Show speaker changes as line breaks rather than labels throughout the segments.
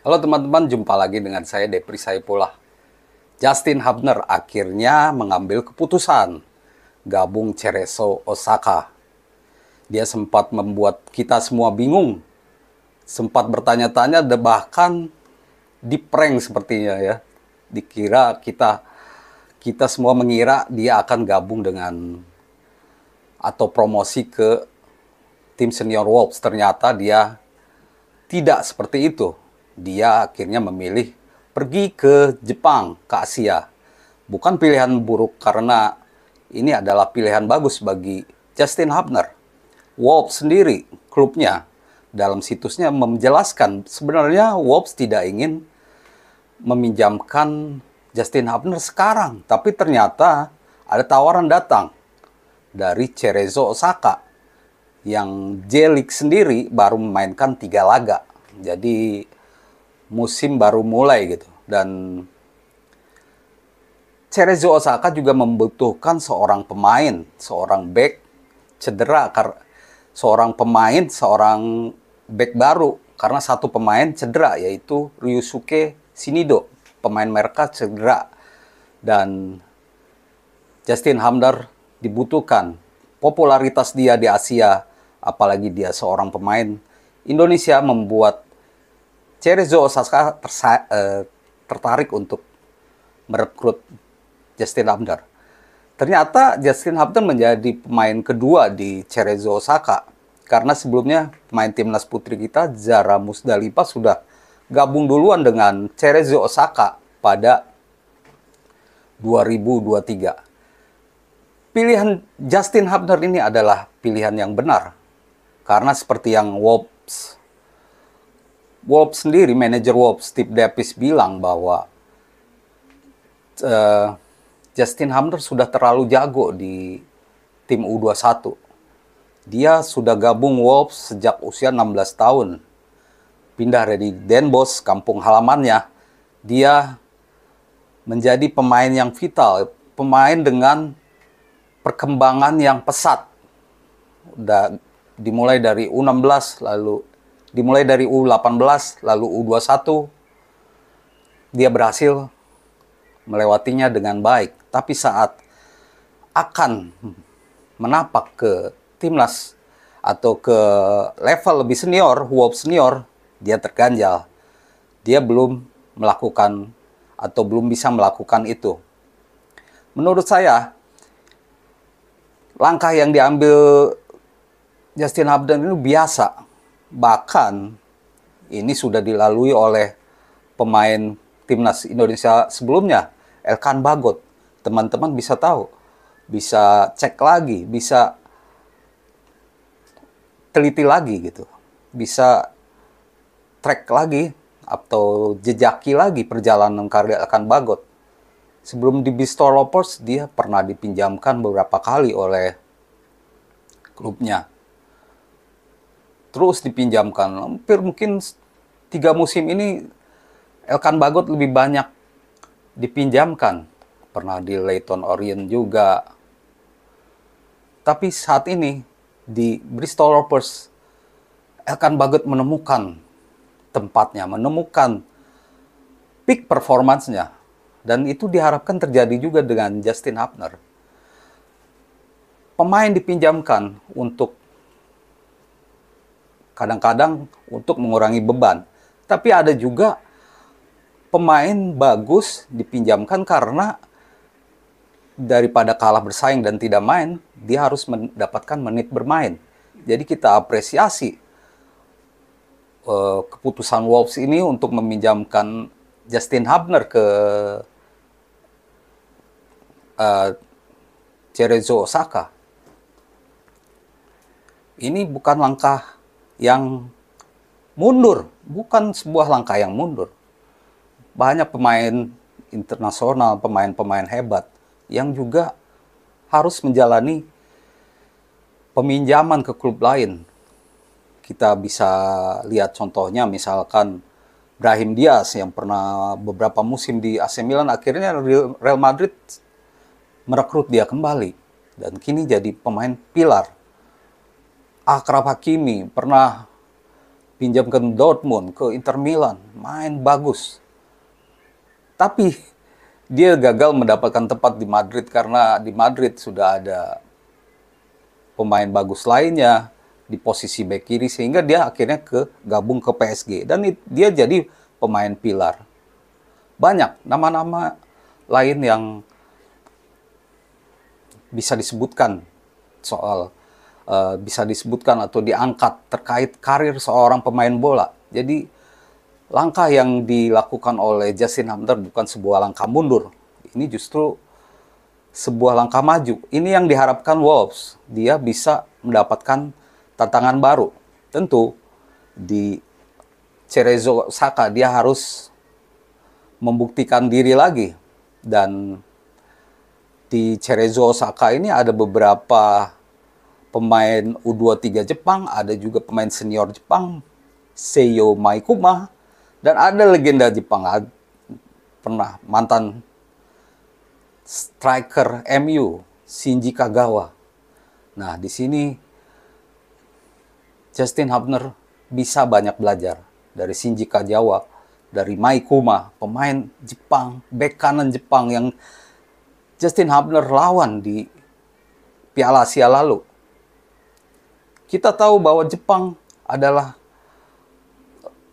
Halo teman-teman, jumpa lagi dengan saya Depri Saipullah. Justin Hubner akhirnya mengambil keputusan gabung Cerezo Osaka. Dia sempat membuat kita semua bingung, sempat bertanya-tanya, bahkan diprank sepertinya ya. Dikira kita semua mengira dia akan gabung dengan atau promosi ke tim senior Wolves. Ternyata dia tidak seperti itu. Dia akhirnya memilih pergi ke Jepang, ke Asia. Bukan pilihan buruk karena ini adalah pilihan bagus bagi Justin Hubner. Wolves sendiri, klubnya, dalam situsnya menjelaskan sebenarnya Wolves tidak ingin meminjamkan Justin Hubner sekarang. Tapi ternyata ada tawaran datang dari Cerezo Osaka yang J-League sendiri baru memainkan 3 laga. Jadi musim baru mulai gitu. Dan Cerezo Osaka juga membutuhkan seorang pemain, seorang back cedera, seorang back baru karena satu pemain cedera yaitu Ryusuke Shinido, pemain mereka cedera. Dan Justin Hubner dibutuhkan. Popularitas dia di Asia, apalagi dia seorang pemain Indonesia, membuat Cerezo Osaka tertarik untuk merekrut Justin Hubner. Ternyata Justin Hubner menjadi pemain kedua di Cerezo Osaka. Karena sebelumnya pemain timnas putri kita, Zara Musdalifah, sudah gabung duluan dengan Cerezo Osaka pada 2023. Pilihan Justin Hubner ini adalah pilihan yang benar. Karena seperti yang Wolves sendiri, manajer Wolves, Steve Davis, bilang bahwa Justin Hubner sudah terlalu jago di tim U21. Dia sudah gabung Wolves sejak usia 16 tahun. Pindah dari Den Bosch, kampung halamannya. Dia menjadi pemain yang vital, pemain dengan perkembangan yang pesat. Udah dimulai dari U16, lalu dimulai dari U18, lalu U21. Dia berhasil melewatinya dengan baik. Tapi saat akan menapak ke timnas atau ke level lebih senior, Wolves senior, dia terganjal. Dia belum melakukan atau belum bisa melakukan itu. Menurut saya, langkah yang diambil Justin Hubner ini biasa. Bahkan ini sudah dilalui oleh pemain timnas Indonesia sebelumnya, Elkan Bagot. Teman-teman bisa tahu, bisa cek lagi, bisa teliti lagi gitu. Bisa track lagi atau jejaki lagi perjalanan karir Elkan Bagot. Sebelum di Bristol Rovers, dia pernah dipinjamkan beberapa kali oleh klubnya. Terus dipinjamkan. Hampir mungkin 3 musim ini Elkan Bagot lebih banyak dipinjamkan. Pernah di Leyton Orient juga. Tapi saat ini di Bristol Rovers, Elkan Bagot menemukan tempatnya, menemukan peak performance-nya. Dan itu diharapkan terjadi juga dengan Justin Hubner. Pemain dipinjamkan untuk kadang-kadang untuk mengurangi beban. Tapi ada juga pemain bagus dipinjamkan karena daripada kalah bersaing dan tidak main, dia harus mendapatkan menit bermain. Jadi kita apresiasi keputusan Wolves ini untuk meminjamkan Justin Hubner ke Cerezo Osaka. Ini bukan langkah yang mundur, bukan sebuah langkah yang mundur. Banyak pemain internasional, pemain-pemain hebat yang juga harus menjalani peminjaman ke klub lain. Kita bisa lihat contohnya misalkan Brahim Diaz yang pernah beberapa musim di AC Milan, akhirnya Real Madrid merekrut dia kembali dan kini jadi pemain pilar. Achraf Hakimi pernah pinjam ke Dortmund, ke Inter Milan, main bagus. Tapi dia gagal mendapatkan tempat di Madrid karena di Madrid sudah ada pemain bagus lainnya di posisi bek kiri, sehingga dia akhirnya gabung ke PSG dan dia jadi pemain pilar. Banyak nama-nama lain yang bisa disebutkan soal bisa disebutkan atau diangkat terkait karir seorang pemain bola. Jadi langkah yang dilakukan oleh Justin Hubner bukan sebuah langkah mundur. Ini justru sebuah langkah maju. Ini yang diharapkan Wolves. Dia bisa mendapatkan tantangan baru. Tentu di Cerezo Osaka dia harus membuktikan diri lagi. Dan di Cerezo Osaka ini ada beberapa pemain U23 Jepang, ada juga pemain senior Jepang, Seiyo Maikuma, dan ada legenda Jepang, pernah mantan striker MU, Shinji Kagawa. Nah, di sini Justin Hubner bisa banyak belajar dari Shinji Kagawa, dari Maikuma, pemain Jepang, bek kanan Jepang yang Justin Hubner lawan di Piala Asia lalu. Kita tahu bahwa Jepang adalah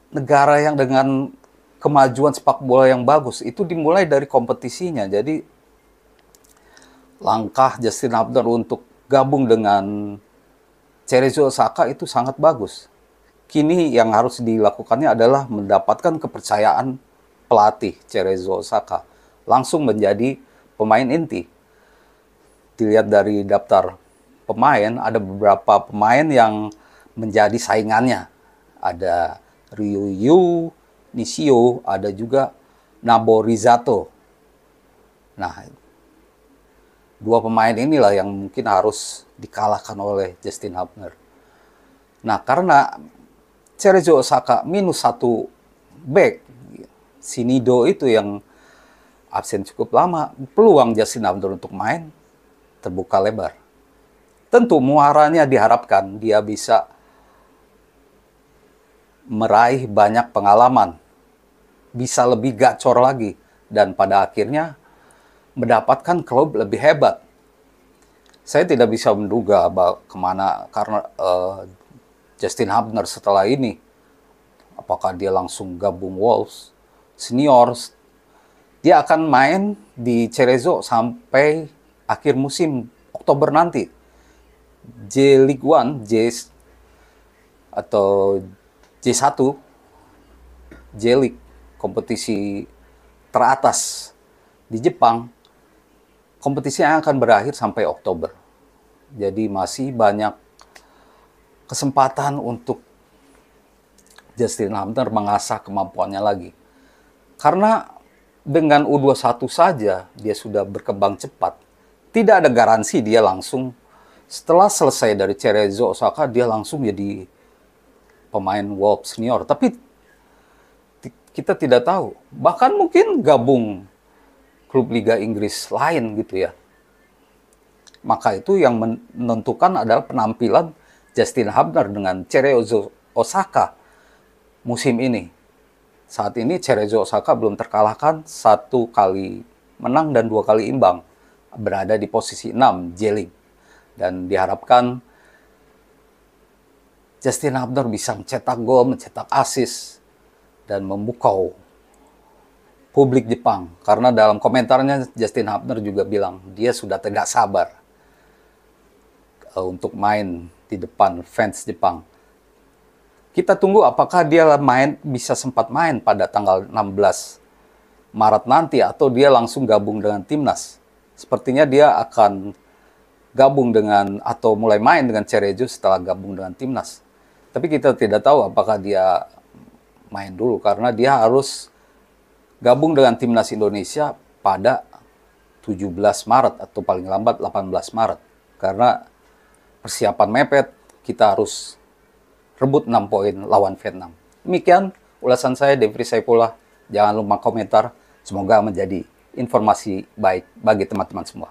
negara yang dengan kemajuan sepak bola yang bagus. Itu dimulai dari kompetisinya. Jadi langkah Justin Hubner untuk gabung dengan Cerezo Osaka itu sangat bagus. Kini yang harus dilakukannya adalah mendapatkan kepercayaan pelatih Cerezo Osaka. Langsung menjadi pemain inti. Dilihat dari daftar pemain, ada beberapa pemain yang menjadi saingannya. Ada Ryuyu Nishio, ada juga Naborizato. Nah, dua pemain inilah yang mungkin harus dikalahkan oleh Justin Hubner. Nah, karena Cerezo Osaka minus satu back, Shinido itu yang absen cukup lama, peluang Justin Hubner untuk main terbuka lebar. Tentu muaranya diharapkan dia bisa meraih banyak pengalaman, bisa lebih gacor lagi, dan pada akhirnya mendapatkan klub lebih hebat. Saya tidak bisa menduga kemana karena Justin Hubner setelah ini. Apakah dia langsung gabung Wolves Seniors? Dia akan main di Cerezo sampai akhir musim Oktober nanti. J-League One, atau J1, J-League, kompetisi teratas di Jepang, kompetisinya akan berakhir sampai Oktober. Jadi masih banyak kesempatan untuk Justin Hubner mengasah kemampuannya lagi. Karena dengan U21 saja dia sudah berkembang cepat. Tidak ada garansi dia langsung setelah selesai dari Cerezo Osaka dia langsung jadi pemain Wolves Senior. Tapi kita tidak tahu. Bahkan mungkin gabung klub Liga Inggris lain gitu ya. Maka itu yang menentukan adalah penampilan Justin Hubner dengan Cerezo Osaka musim ini. Saat ini Cerezo Osaka belum terkalahkan, 1 kali menang dan 2 kali imbang. Berada di posisi 6 J-League. Dan diharapkan Justin Hubner bisa mencetak gol, mencetak assist, dan memukau publik Jepang. Karena dalam komentarnya Justin Hubner juga bilang dia sudah tidak sabar untuk main di depan fans Jepang. Kita tunggu apakah dia bisa sempat main pada tanggal 16 Maret nanti atau dia langsung gabung dengan timnas. Sepertinya dia akan gabung dengan atau mulai main dengan Cerezo setelah gabung dengan timnas. Tapi kita tidak tahu apakah dia main dulu karena dia harus gabung dengan timnas Indonesia pada 17 Maret atau paling lambat 18 Maret. Karena persiapan mepet, kita harus rebut 6 poin lawan Vietnam. Demikian ulasan saya, Devri Saifullah. Jangan lupa komentar, semoga menjadi informasi baik bagi teman-teman semua.